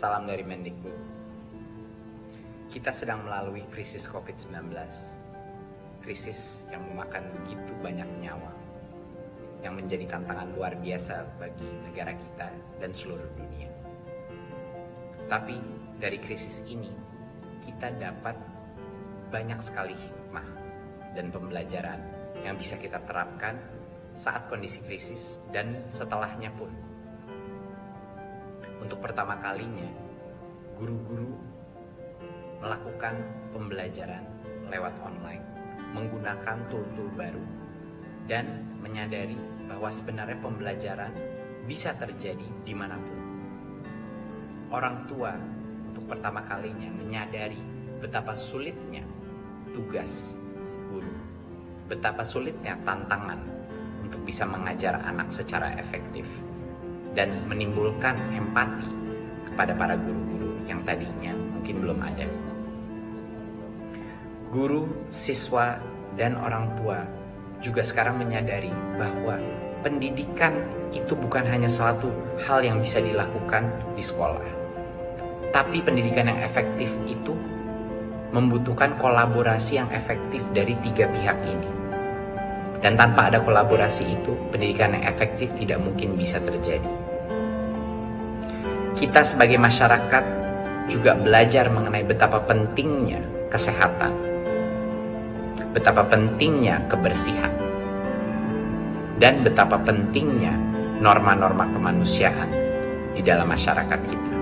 Salam dari Mendikbud. Kita sedang melalui krisis COVID-19. Krisis yang memakan begitu banyak nyawa, yang menjadi tantangan luar biasa bagi negara kita dan seluruh dunia. Tapi dari krisis ini, kita dapat banyak sekali hikmah dan pembelajaran yang bisa kita terapkan saat kondisi krisis dan setelahnya pun. Untuk pertama kalinya, guru-guru melakukan pembelajaran lewat online, menggunakan tool-tool baru, dan menyadari bahwa sebenarnya pembelajaran bisa terjadi dimanapun. Orang tua untuk pertama kalinya menyadari betapa sulitnya tugas guru, betapa sulitnya tantangan untuk bisa mengajar anak secara efektif, dan menimbulkan empati kepada para guru-guru yang tadinya mungkin belum ada. Guru, siswa, dan orang tua juga sekarang menyadari bahwa pendidikan itu bukan hanya suatu hal yang bisa dilakukan di sekolah. Tapi pendidikan yang efektif itu membutuhkan kolaborasi yang efektif dari tiga pihak ini. Dan tanpa ada kolaborasi itu, pendidikan yang efektif tidak mungkin bisa terjadi. Kita sebagai masyarakat juga belajar mengenai betapa pentingnya kesehatan, betapa pentingnya kebersihan, dan betapa pentingnya norma-norma kemanusiaan di dalam masyarakat kita.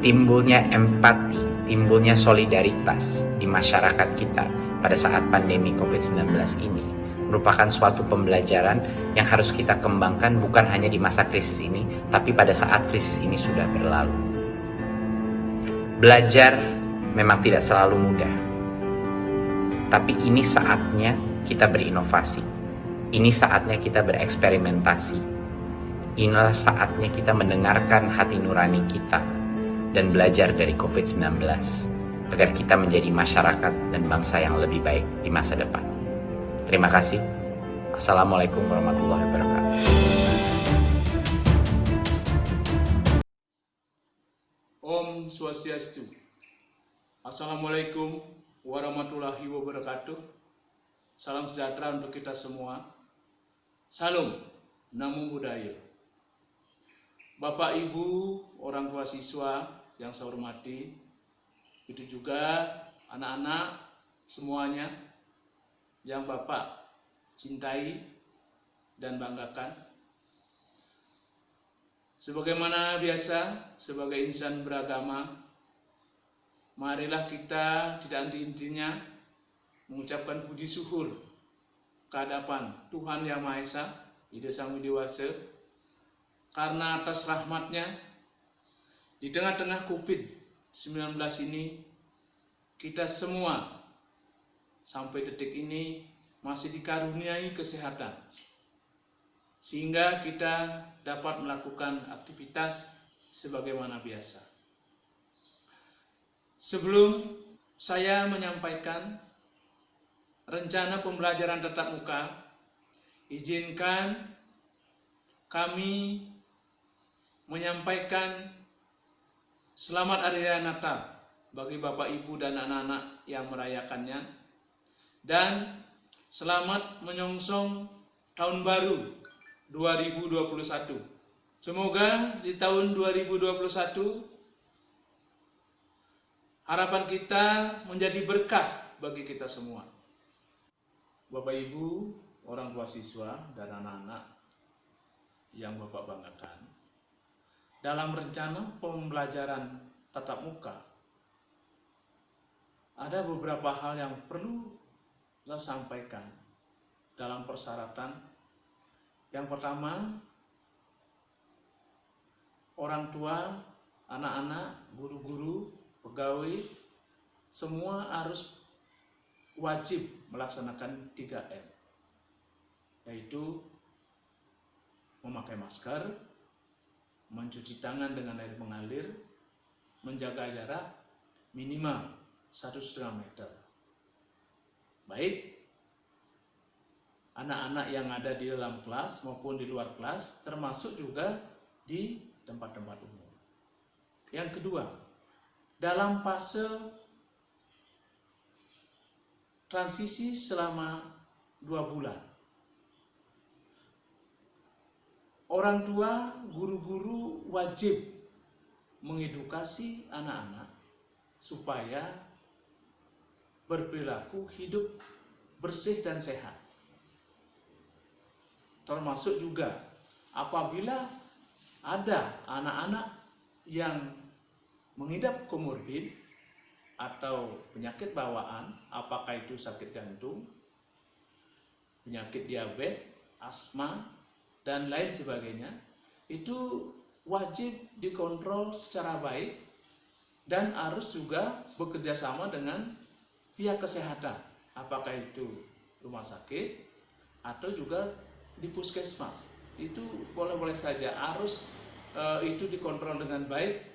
Timbulnya empati, timbulnya solidaritas di masyarakat kita pada saat pandemi COVID-19 ini merupakan suatu pembelajaran yang harus kita kembangkan bukan hanya di masa krisis ini, tapi pada saat krisis ini sudah berlalu. Belajar memang tidak selalu mudah, tapi ini saatnya kita berinovasi. Ini saatnya kita bereksperimentasi. Inilah saatnya kita mendengarkan hati nurani kita dan belajar dari COVID-19 agar kita menjadi masyarakat dan bangsa yang lebih baik di masa depan. Terima kasih. Assalamualaikum warahmatullahi wabarakatuh. Om Swastiastu. Assalamualaikum warahmatullahi wabarakatuh. Salam sejahtera untuk kita semua. Salam, Namo Buddhaya. Bapak, Ibu, orang tua siswa yang saya hormati, itu juga anak-anak semuanya yang Bapak cintai dan banggakan. Sebagaimana biasa, sebagai insan beragama, marilah kita tidak henti-hentinya mengucapkan puji syukur kehadapan Tuhan Yang Maha Esa, Ida Sang Widewasa, karena atas rahmatnya di tengah-tengah COVID-19 ini, kita semua sampai detik ini masih dikaruniai kesehatan, sehingga kita dapat melakukan aktivitas sebagaimana biasa. Sebelum saya menyampaikan rencana pembelajaran tatap muka, izinkan kami menyampaikan selamat Hari Raya Natal bagi Bapak, Ibu, dan anak-anak yang merayakannya, dan selamat menyongsong Tahun Baru 2021. Semoga di tahun 2021 harapan kita menjadi berkah bagi kita semua. Bapak, Ibu, orang tua siswa, dan anak-anak yang Bapak banggakan, dalam rencana pembelajaran tatap muka, ada beberapa hal yang perlu saya sampaikan dalam persyaratan. Yang pertama, orang tua, anak-anak, guru-guru, pegawai, semua harus wajib melaksanakan 3M, yaitu memakai masker, mencuci tangan dengan air mengalir, menjaga jarak minimal 1,5 meter. Baik anak-anak yang ada di dalam kelas maupun di luar kelas, termasuk juga di tempat-tempat umum. Yang kedua, dalam fase transisi selama 2 bulan, orang tua, guru-guru wajib mengedukasi anak-anak supaya berperilaku hidup bersih dan sehat. Termasuk juga apabila ada anak-anak yang mengidap komorbid atau penyakit bawaan, apakah itu sakit jantung, penyakit diabetes, asma, dan lain sebagainya, itu wajib dikontrol secara baik dan harus juga bekerja sama dengan pihak kesehatan, apakah itu rumah sakit atau juga di puskesmas. Itu boleh-boleh saja harus itu dikontrol dengan baik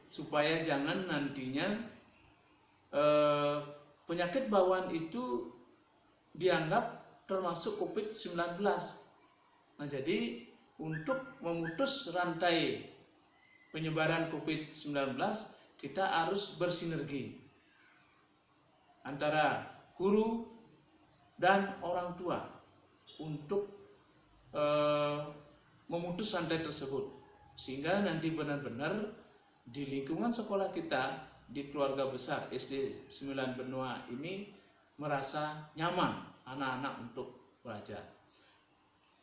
supaya jangan nantinya penyakit bawaan itu dianggap termasuk COVID-19. Nah, jadi untuk memutus rantai penyebaran COVID-19, kita harus bersinergi antara guru dan orang tua untuk memutus rantai tersebut, sehingga nanti benar-benar di lingkungan sekolah kita, di keluarga besar SD 9 Benua ini merasa nyaman anak-anak untuk belajar.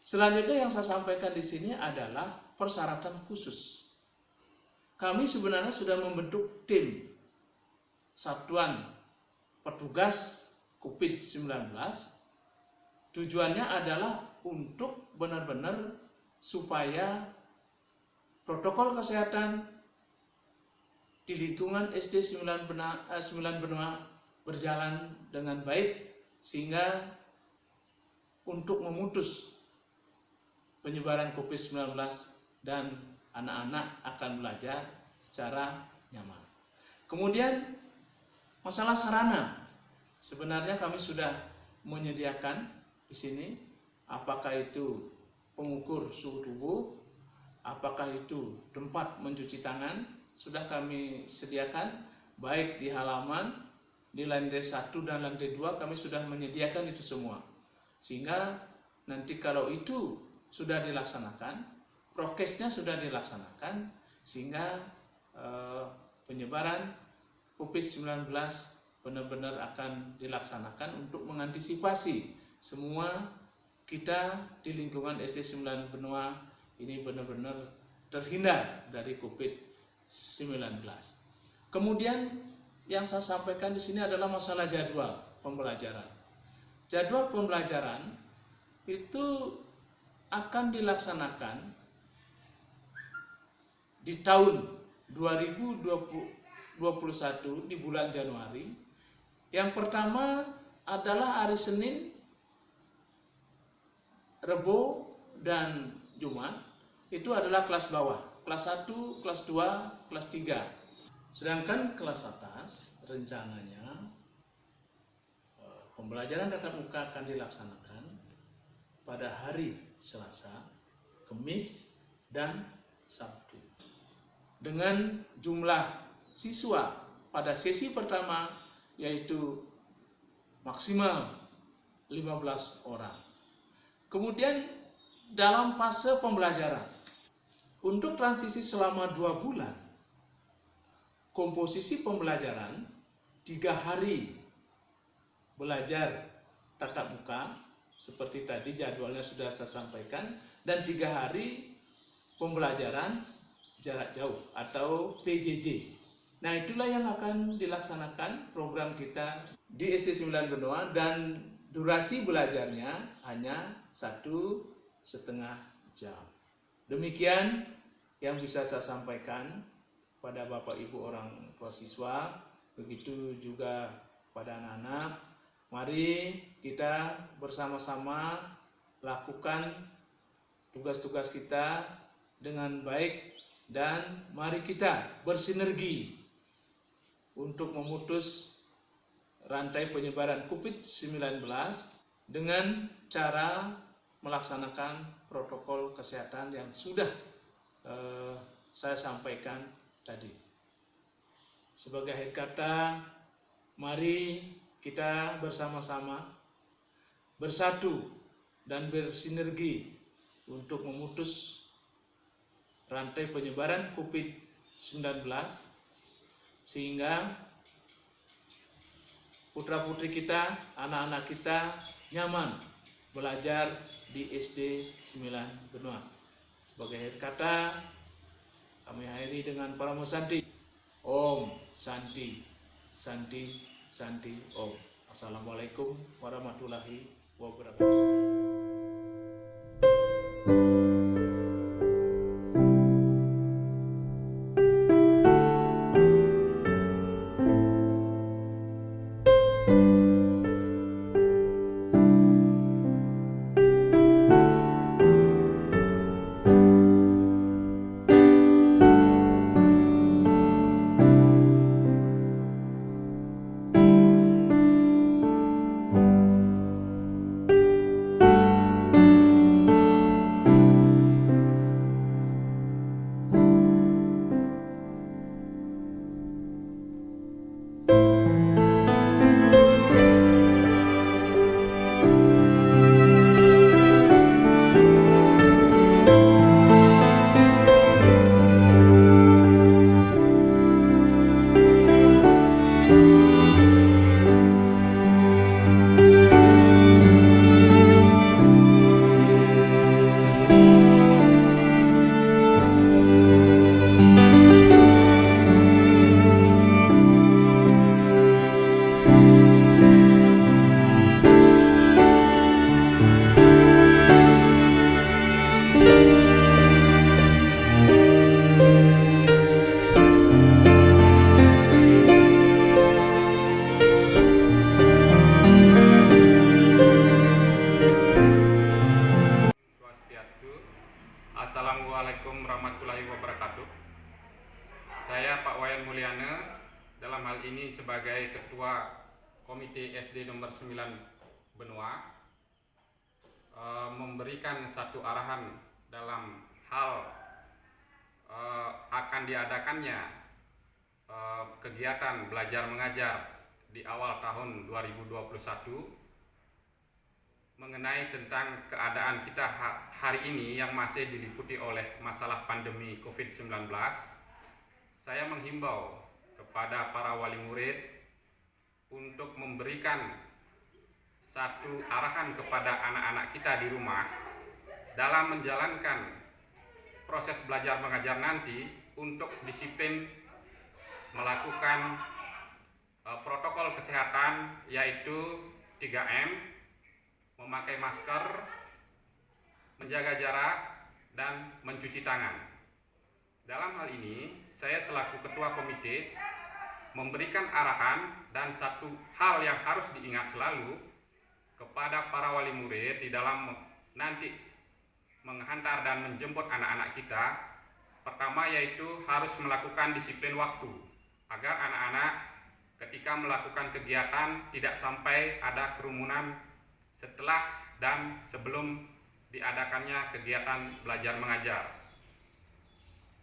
Selanjutnya yang saya sampaikan di sini adalah persyaratan khusus. Kami sebenarnya sudah membentuk tim Satuan Petugas COVID-19. Tujuannya adalah untuk benar-benar supaya protokol kesehatan di lingkungan SD 9 Benua berjalan dengan baik, sehingga untuk memutus penyebaran COVID-19 dan anak-anak akan belajar secara nyaman. Kemudian masalah sarana, sebenarnya kami sudah menyediakan di sini, apakah itu pengukur suhu tubuh, apakah itu tempat mencuci tangan, sudah kami sediakan baik di halaman, di lantai 1 dan lantai 2 kami sudah menyediakan itu semua. Sehingga nanti kalau itu sudah dilaksanakan, prokesnya sudah dilaksanakan, sehingga penyebaran COVID-19 benar-benar akan dilaksanakan untuk mengantisipasi semua kita di lingkungan SD 9 Benua ini benar-benar terhindar dari COVID-19. Kemudian yang saya sampaikan di sini adalah masalah jadwal pembelajaran. Jadwal pembelajaran itu akan dilaksanakan di tahun 2021 di bulan Januari. Yang pertama adalah hari Senin, Rebo, dan Jumat. Itu adalah kelas bawah, kelas 1, kelas 2, kelas 3. Sedangkan kelas atas rencananya pembelajaran tatap muka akan dilaksanakan pada hari Selasa, Kamis, dan Sabtu. Dengan jumlah siswa pada sesi pertama yaitu maksimal 15 orang. Kemudian dalam fase pembelajaran, untuk transisi selama 2 bulan, komposisi pembelajaran 3 hari belajar tatap muka, seperti tadi jadwalnya sudah saya sampaikan, dan 3 hari pembelajaran jarak jauh atau PJJ. Nah, itulah yang akan dilaksanakan program kita di SD 9 Benua, dan durasi belajarnya hanya 1,5 jam. Demikian yang bisa saya sampaikan pada Bapak Ibu orang tua siswa, begitu juga pada anak-anak. Mari kita bersama-sama lakukan tugas-tugas kita dengan baik, dan mari kita bersinergi untuk memutus rantai penyebaran COVID-19 dengan cara melaksanakan protokol kesehatan yang sudah saya sampaikan tadi. Sebagai akhir kata, mari kita bersama-sama bersatu dan bersinergi untuk memutus rantai penyebaran COVID-19 sehingga putra-putri kita, anak-anak kita nyaman belajar di SD 9 Benua. Sebagai akhir kata, kami akhiri dengan Paramo Santi. Om Santi, Santi, Santi, Om. Assalamualaikum warahmatullahi wabarakatuh. Assalamualaikum warahmatullahi wabarakatuh. Saya Pak Wayan Mulyana, dalam hal ini sebagai Ketua Komite SD nomor 9 Benua, memberikan satu arahan dalam hal akan diadakannya kegiatan belajar mengajar di awal tahun 2021 mengenai tentang keadaan kita hari ini yang masih diliputi oleh masalah pandemi COVID-19. Saya menghimbau kepada para wali murid untuk memberikan satu arahan kepada anak-anak kita di rumah dalam menjalankan proses belajar mengajar nanti untuk disiplin melakukan protokol kesehatan, yaitu 3M, memakai masker, menjaga jarak, dan mencuci tangan. Dalam hal ini, saya selaku ketua komite memberikan arahan dan satu hal yang harus diingat selalu kepada para wali murid di dalam nanti menghantar dan menjemput anak-anak kita. Pertama, yaitu harus melakukan disiplin waktu agar anak-anak ketika melakukan kegiatan tidak sampai ada kerumunan setelah dan sebelum diadakannya kegiatan belajar mengajar.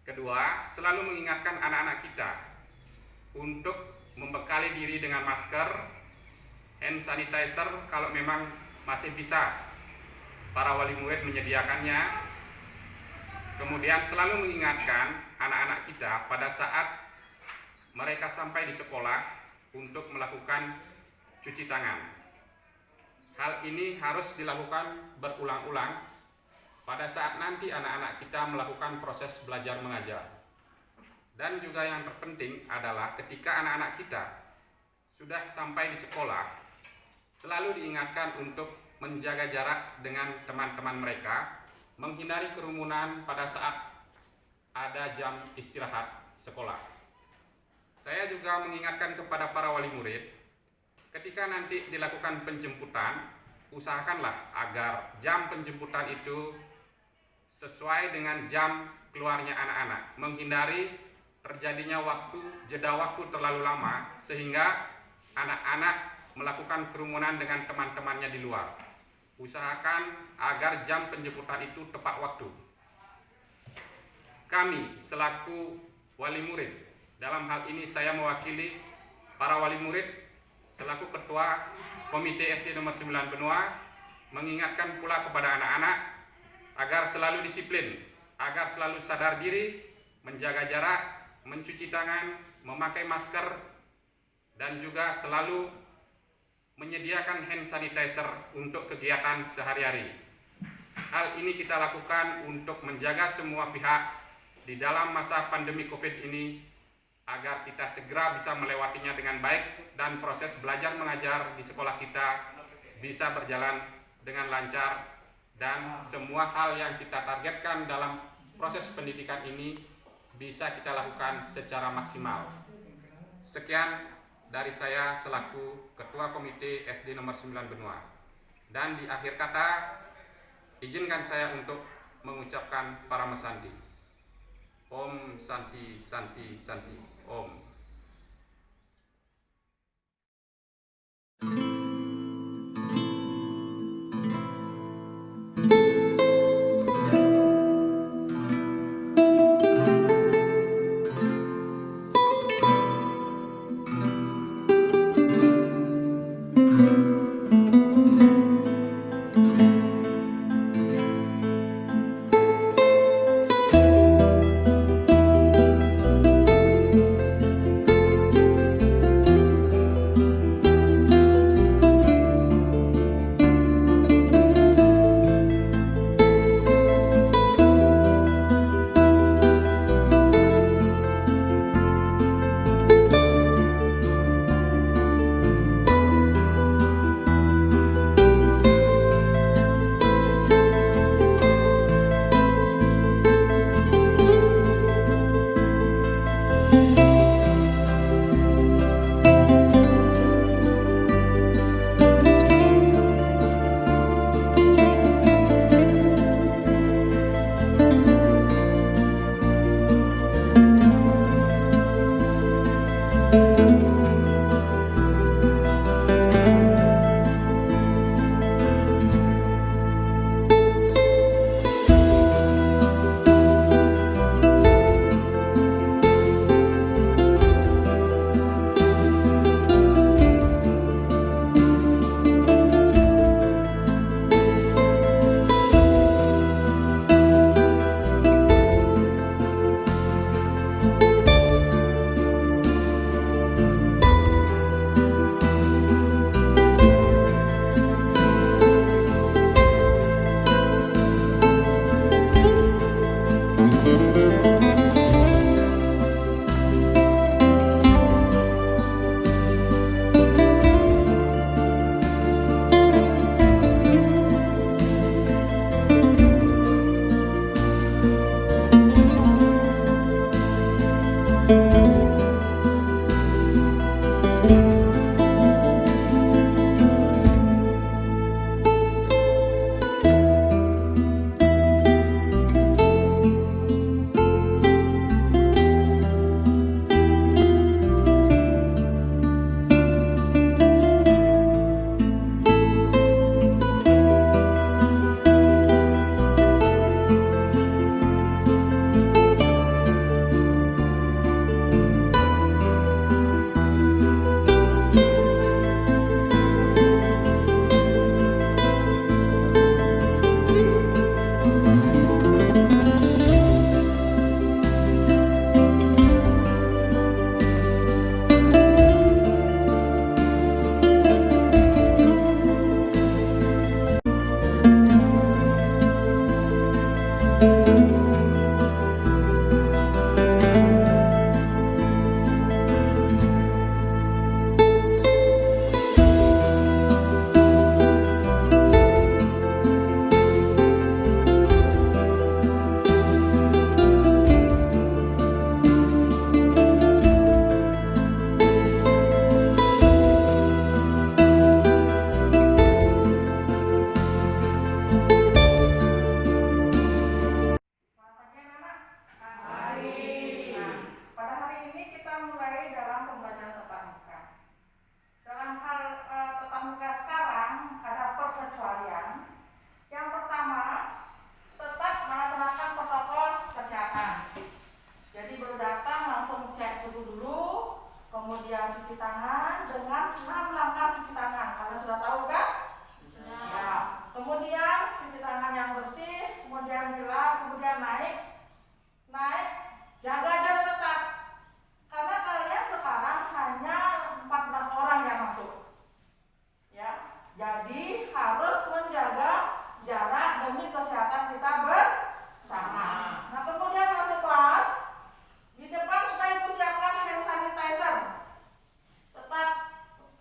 Kedua, selalu mengingatkan anak-anak kita untuk membekali diri dengan masker, hand sanitizer kalau memang masih bisa para wali murid menyediakannya. Kemudian selalu mengingatkan anak-anak kita pada saat mereka sampai di sekolah untuk melakukan cuci tangan. Hal ini harus dilakukan berulang-ulang pada saat nanti anak-anak kita melakukan proses belajar mengajar. Dan juga yang terpenting adalah ketika anak-anak kita sudah sampai di sekolah, selalu diingatkan untuk menjaga jarak dengan teman-teman mereka, menghindari kerumunan pada saat ada jam istirahat sekolah. Saya juga mengingatkan kepada para wali murid, ketika nanti dilakukan penjemputan, usahakanlah agar jam penjemputan itu sesuai dengan jam keluarnya anak-anak, menghindari terjadinya jeda waktu terlalu lama sehingga anak-anak melakukan kerumunan dengan teman-temannya di luar. Usahakan agar jam penjemputan itu tepat waktu. Kami selaku wali murid Dalam hal ini saya mewakili para wali murid selaku Ketua Komite SD nomor 9 Benua mengingatkan pula kepada anak-anak agar selalu disiplin, agar selalu sadar diri, menjaga jarak, mencuci tangan, memakai masker, dan juga selalu menyediakan hand sanitizer untuk kegiatan sehari-hari. Hal ini kita lakukan untuk menjaga semua pihak di dalam masa pandemi COVID ini agar kita segera bisa melewatinya dengan baik dan proses belajar mengajar di sekolah kita bisa berjalan dengan lancar dan semua hal yang kita targetkan dalam proses pendidikan ini bisa kita lakukan secara maksimal. Sekian dari saya selaku Ketua Komite SD nomor 9 Benua. Dan di akhir kata, izinkan saya untuk mengucapkan Parama Santi. Om Santi Santi Santi Om. kemudian cuci tangan dengan 6 langkah cuci tangan. Kalian sudah tahu kan? Sudah. Ya. Kemudian cuci tangan yang bersih, kemudian bilang, kemudian naik, jaga jarak tetap. Karena kalian sekarang hanya 14 orang yang masuk. Ya, jadi harus menjaga jarak demi kesehatan kita bersama. Nah, kemudian masuk kelas, di depan sudah ibu siapkan hand sanitizer. Tetap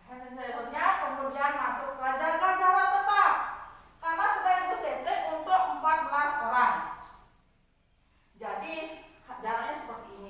hand sanitizer-nya, kemudian masuk kelas, jaga jarak tetap. Karena sudah ibu setting untuk 14 orang. Jadi jaraknya seperti ini.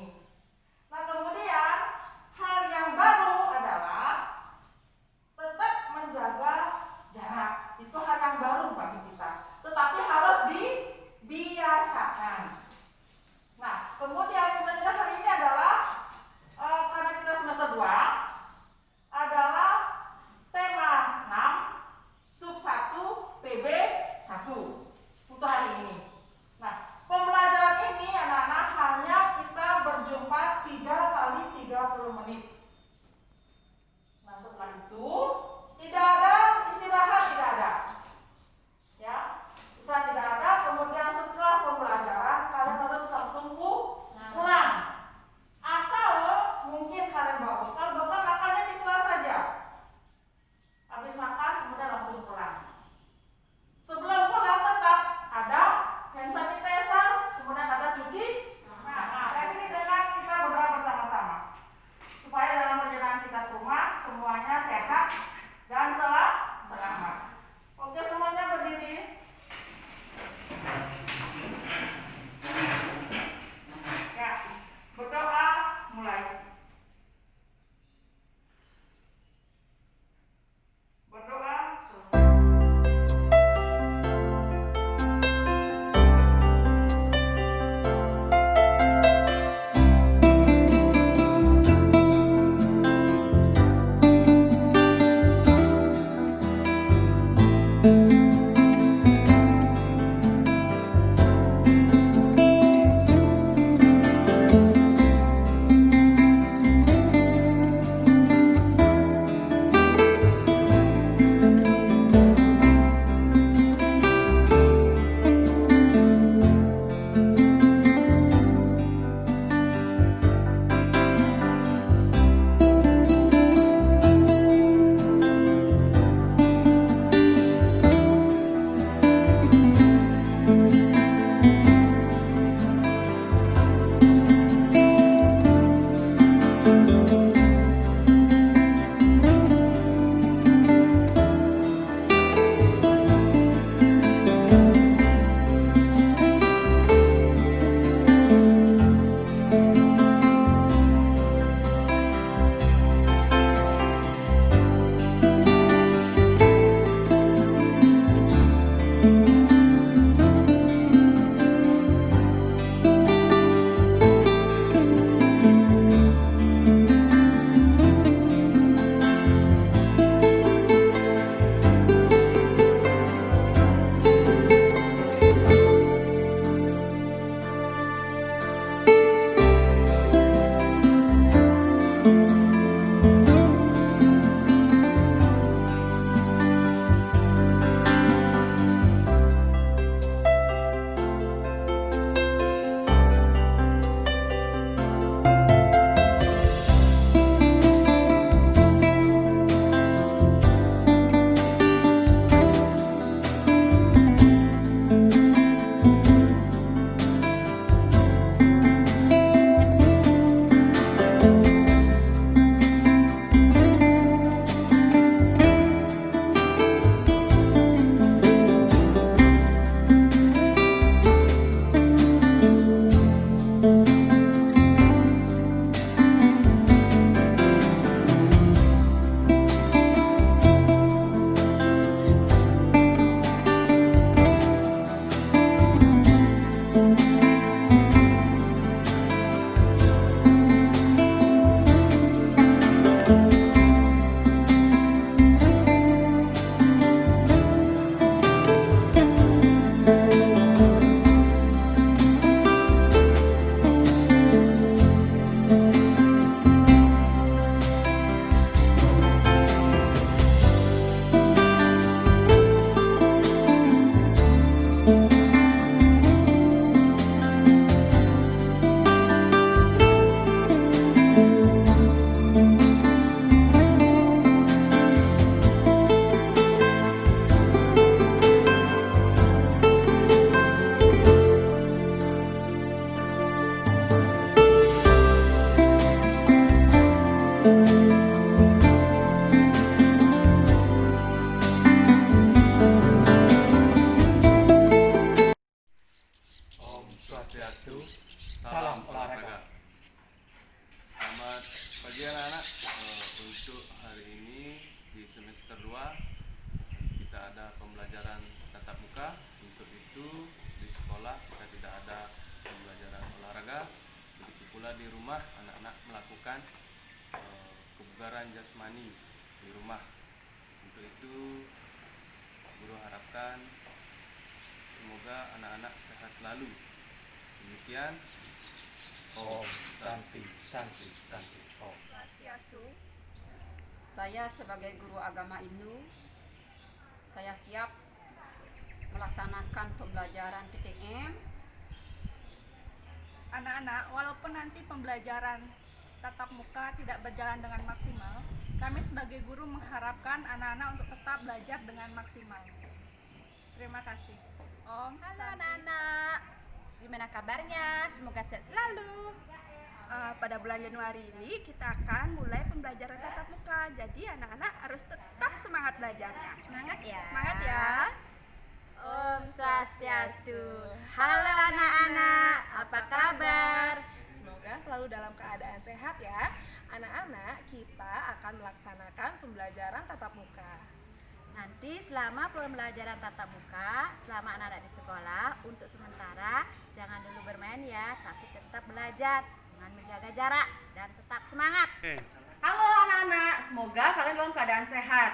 Jadi anak-anak, untuk hari ini di semester 2 kita ada pembelajaran tatap muka. Untuk itu di sekolah kita tidak ada pembelajaran olahraga. Begitu pula di rumah anak-anak melakukan kebugaran jasmani di rumah. Untuk itu guru harapkan semoga anak-anak sehat selalu. Demikian. Om Santi Santi Santi Om. Swastiastu. Saya sebagai guru agama Hindu, saya siap melaksanakan pembelajaran PTM. Anak-anak, walaupun nanti pembelajaran tatap muka tidak berjalan dengan maksimal, kami sebagai guru mengharapkan anak-anak untuk tetap belajar dengan maksimal. Terima kasih. Om. Halo Santi. anak-anak, gimana kabarnya? Semoga sehat selalu. Pada bulan Januari ini kita akan mulai pembelajaran tatap muka. Jadi anak-anak harus tetap semangat belajarnya. Semangat ya. Semangat ya. Om Swastiastu. Halo anak-anak, apa kabar? Semoga selalu dalam keadaan sehat ya. Anak-anak, kita akan melaksanakan pembelajaran tatap muka. Nanti selama pembelajaran tatap muka, selama anak-anak di sekolah, untuk sementara jangan dulu bermain ya, tapi tetap belajar dengan menjaga jarak dan tetap semangat. Halo anak-anak, semoga kalian dalam keadaan sehat.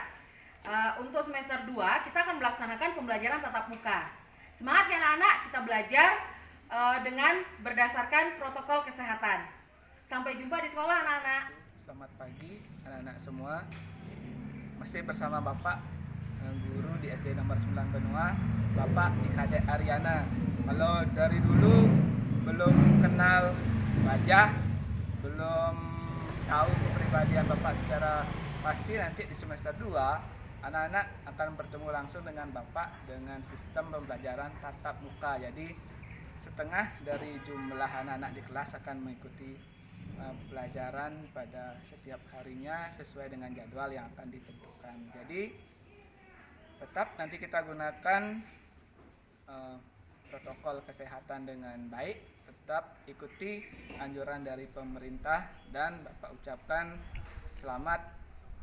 Untuk semester 2 kita akan melaksanakan pembelajaran tatap muka. Semangat ya anak-anak, kita belajar dengan berdasarkan protokol kesehatan. Sampai jumpa di sekolah anak-anak. Selamat pagi anak-anak semua. Masih bersama Bapak guru di SD nomor 9 Benua, Bapak Nikade Ariana. Kalau dari dulu belum kenal wajah, belum tahu kepribadian Bapak secara pasti, nanti di semester 2 anak-anak akan bertemu langsung dengan Bapak dengan sistem pembelajaran tatap muka. Jadi setengah dari jumlah anak-anak di kelas akan mengikuti pelajaran pada setiap harinya sesuai dengan jadwal yang akan ditentukan. Jadi tetap nanti kita gunakan protokol kesehatan dengan baik, tetap ikuti anjuran dari pemerintah, dan Bapak ucapkan selamat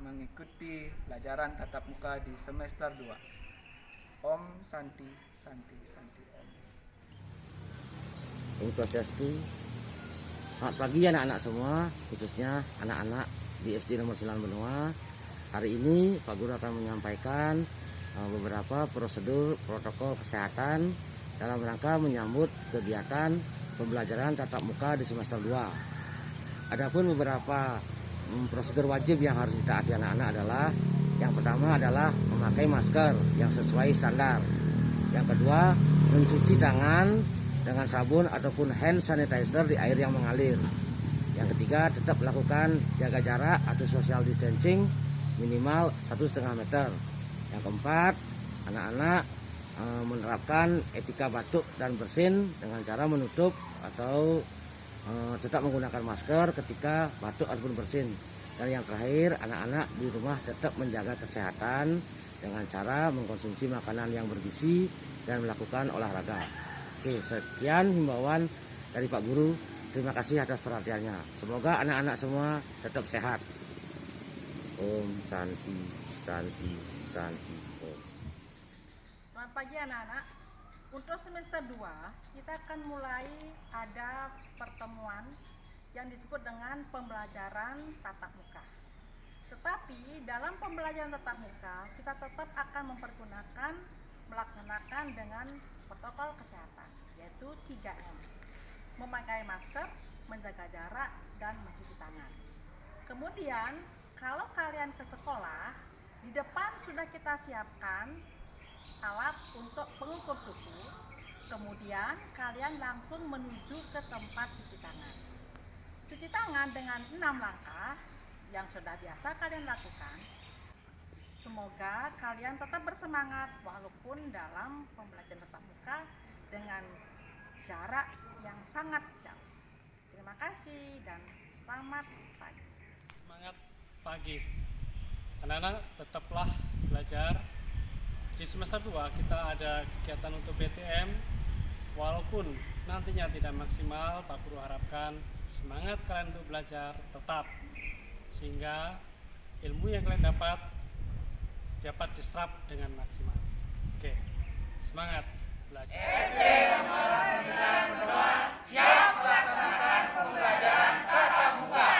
mengikuti pelajaran tatap muka di semester 2. Om Santi Santi Santi Om. Om Swastiastu. Selamat pagi anak-anak semua, khususnya anak-anak di SD nomor 9 Benua. Hari ini Pak Guru akan menyampaikan beberapa prosedur protokol kesehatan dalam rangka menyambut kegiatan pembelajaran tatap muka di semester 2. Adapun beberapa prosedur wajib yang harus ditaati anak-anak adalah, yang pertama adalah memakai masker yang sesuai standar. Yang kedua, mencuci tangan dengan sabun ataupun hand sanitizer di air yang mengalir. Yang ketiga, tetap melakukan jaga jarak atau social distancing minimal 1,5 meter. Yang keempat, anak-anak menerapkan etika batuk dan bersin dengan cara menutup atau tetap menggunakan masker ketika batuk ataupun bersin. Dan yang terakhir, anak-anak di rumah tetap menjaga kesehatan dengan cara mengkonsumsi makanan yang bergizi dan melakukan olahraga. Oke, sekian himbauan dari Pak Guru. Terima kasih atas perhatiannya. Semoga anak-anak semua tetap sehat. Om Santi Santi Santi Om. Selamat pagi anak-anak. Untuk semester 2 kita akan mulai ada pertemuan yang disebut dengan pembelajaran tatap muka. Tetapi dalam pembelajaran tatap muka kita tetap akan melaksanakan dengan protokol kesehatan, yaitu 3M. Memakai masker, menjaga jarak, dan mencuci tangan. Kemudian kalau kalian ke sekolah, di depan sudah kita siapkan alat untuk pengukur suhu. Kemudian kalian langsung menuju ke tempat cuci tangan. Cuci tangan dengan 6 langkah yang sudah biasa kalian lakukan. Semoga kalian tetap bersemangat walaupun dalam pembelajaran tatap muka dengan jarak yang sangat jauh. Terima kasih dan selamat pagi. Semangat pagi. Anak-anak tetaplah belajar. Di semester 2 kita ada kegiatan untuk PTM. Walaupun nantinya tidak maksimal, Pak Guru harapkan semangat kalian untuk belajar tetap. sehingga ilmu yang kalian dapat diserap dengan maksimal. Oke, semangat belajar. SD nomor 9 siap melaksanakan pembelajaran tatap muka.